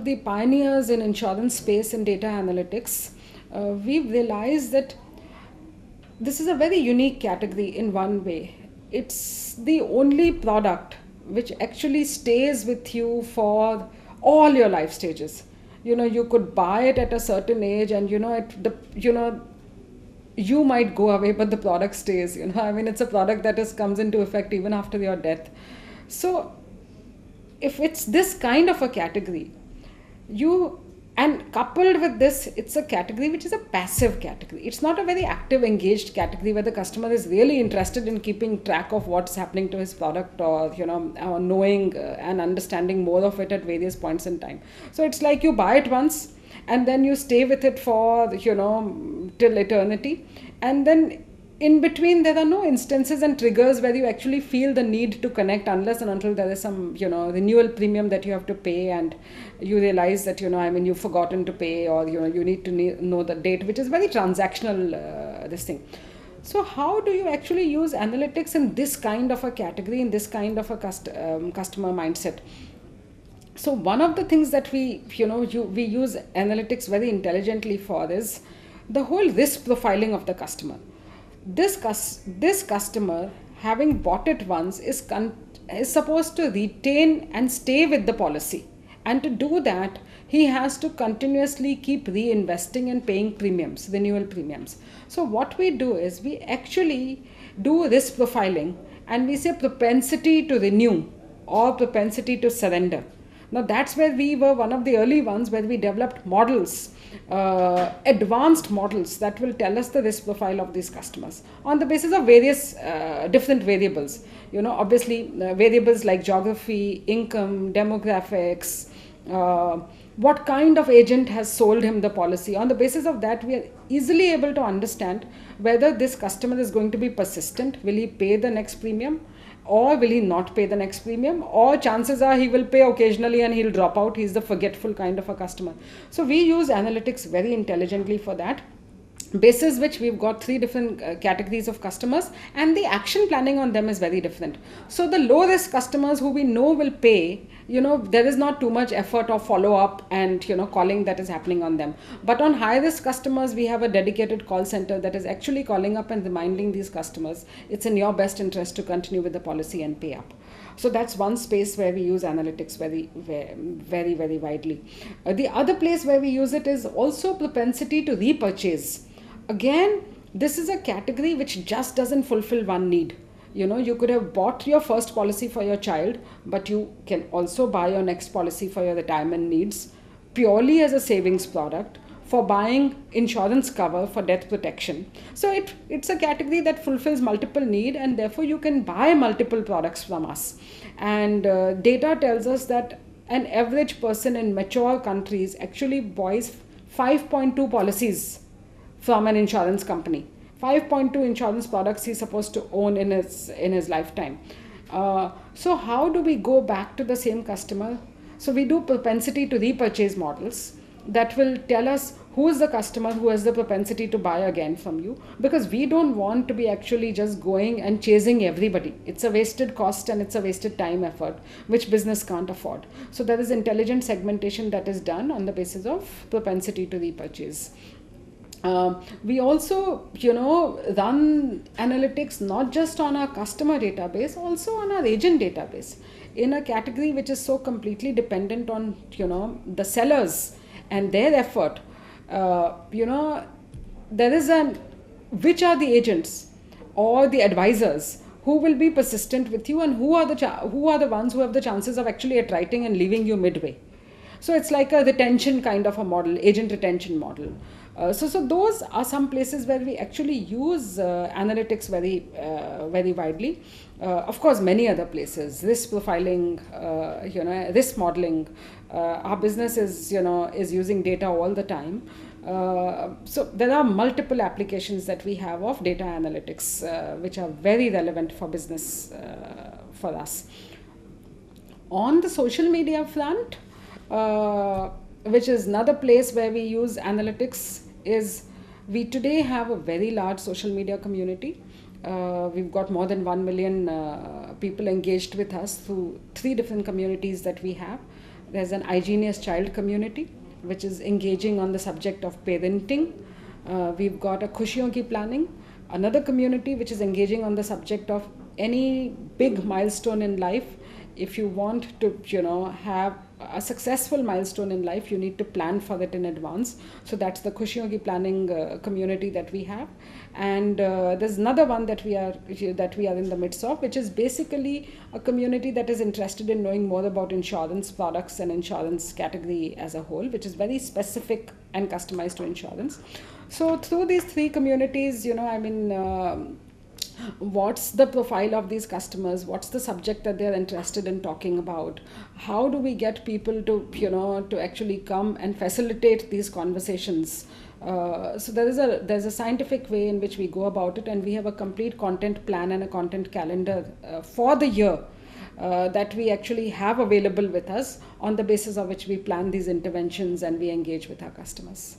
the pioneers in insurance space and data analytics, we've realized that this is a very unique category in one way. It's the only product which actually stays with you for all your life stages. You could buy it at a certain age, and you might go away, but the product stays. I mean, it's a product that comes into effect even after your death. So if it's this kind of a category, you and coupled with this, it's a category which is a passive category. It's not a very active, engaged category where the customer is really interested in keeping track of what's happening to his product, or or knowing and understanding more of it at various points in time. So it's like you buy it once, and then you stay with it for till eternity, and then in between there are no instances and triggers where you actually feel the need to connect, unless and until there is some renewal premium that you have to pay, and you realize that you've forgotten to pay, or you need to know the date, which is very transactional, this thing. So how do you actually use analytics in this kind of a category, in this kind of a customer mindset? So one of the things that we use analytics very intelligently for is the whole risk profiling of the customer. This customer, having bought it once, is supposed to retain and stay with the policy, and to do that he has to continuously keep reinvesting and paying premiums, renewal premiums. So what we do is we actually do risk profiling, and we say propensity to renew or propensity to surrender. Now that's where we were one of the early ones, where we developed models, advanced models that will tell us the risk profile of these customers on the basis of various different variables. Obviously variables like geography, income, demographics, what kind of agent has sold him the policy. On the basis of that, we are easily able to understand whether this customer is going to be persistent. Will he pay the next premium, or will he not pay the next premium, or chances are he will pay occasionally and he'll drop out. He's the forgetful kind of a customer. So we use analytics very intelligently for that, basis which we've got three different categories of customers, and the action planning on them is very different. So the low risk customers who we know will pay, there is not too much effort or follow up and calling that is happening on them. But on high risk customers, we have a dedicated call center that is actually calling up and reminding these customers it's in your best interest to continue with the policy and pay up. So that's one space where we use analytics very, very, very widely. The other place where we use it is also propensity to repurchase. Again, this is a category which just doesn't fulfill one need. You could have bought your first policy for your child, but you can also buy your next policy for your retirement needs purely as a savings product, for buying insurance cover for death protection. So it's a category that fulfills multiple need, and therefore you can buy multiple products from us. And data tells us that an average person in mature countries actually buys 5.2 policies from an insurance company. 5.2 insurance products he's supposed to own in his lifetime. So how do we go back to the same customer? So we do propensity to repurchase models that will tell us who is the customer who has the propensity to buy again from you, because we don't want to be actually just going and chasing everybody. It's a wasted cost and it's a wasted time effort, which business can't afford. So there is intelligent segmentation that is done on the basis of propensity to repurchase. We also, run analytics not just on our customer database, also on our agent database, in a category which is so completely dependent on, the sellers and their effort. There is which are the agents or the advisors who will be persistent with you, and who are the ones who have the chances of actually attriting and leaving you midway. So it's like a retention kind of a model, agent retention model. So those are some places where we actually use analytics very, very widely. Of course, many other places, risk profiling, risk modeling. Our business is using data all the time. So there are multiple applications that we have of data analytics, which are very relevant for business for us. On the social media front, which is another place where we use analytics, is we today have a very large social media community. We've got more than 1 million people engaged with us through 3 different communities that we have. There's an IGenius child community, which is engaging on the subject of parenting. We've got a Khushiyon Ki Planning, another community which is engaging on the subject of any big milestone in life. If you want to, have a successful milestone in life, you need to plan for it in advance. So that's the Khushiyon Ki Planning community that we have. And there's another one that we are in the midst of, which is basically a community that is interested in knowing more about insurance products and insurance category as a whole, which is very specific and customized to insurance. So through these three communities, what's the profile of these customers, what's the subject that they're interested in talking about, how do we get people to to actually come and facilitate these conversations. So there's a scientific way in which we go about it, and we have a complete content plan and a content calendar for the year that we actually have available with us, on the basis of which we plan these interventions and we engage with our customers.